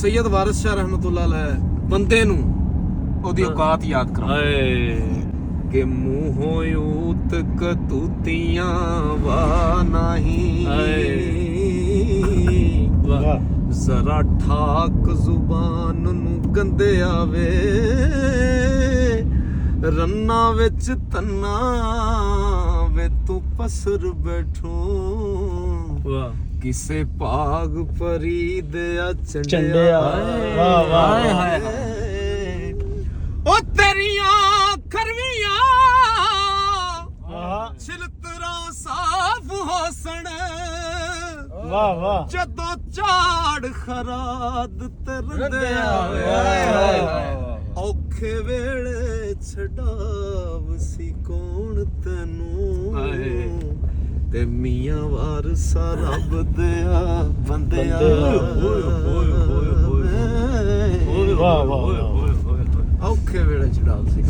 ਸੈਯਦ ਵਾਰਿਸ ਸ਼ਾਹ ਰਹਿਮਤੁल्लाह ਅਲੈਹ ਬੰਦੇ ਨੂੰ ਉਹਦੀ ਔਕਾਤ ਯਾਦ ਕਰਾਉਂਦਾ ਕਿ ਮੂੰਹੋਂ ਊਤ ਕਤੂਤੀਆਂ ਵਾ ਨਹੀਂ ਜ਼ਰਾ ਠਾਕ ਜ਼ੁਬਾਨ ਨੂੰ ਗੰਦੇ ਆਵੇ ਰੰਨਾ ਵਿੱਚ ਤੰਨਾ ਵੇ ਤੂੰ ਪਸਰ ਬੈਠੋ ਕਿਸੇ ਭਾਗ ਪਰੀ ਦਿਆ ਚੰਡਿਆ ਵਾਹ ਵਾਹ ਉਹ ਤੇਰੀਆਂ ਖਰਵੀਆਂ ਛਿਲਤਰਾ ਸਾਫ ਹੋਸਣ ਵਾਹ ਵਾਹ ਜਦੋਂ ਝਾੜ ਖਰਾਦ ਤਰਦੇ ਆਵੇ ਔਖੇ ਵੇਲੇ ਛਡਾਵ ਸੀ ਕੌਣ ਤੈਨੂੰ ਤੇ ਮੀਆਂ ਵਾਰਸਾ ਰੱਬ ਦਿਆ ਬੰਦਿਆ ਵਾਹ ਵਾਹ ਔਖੇ ਵੇਲੇ ਛਡਾਵ ਸੀ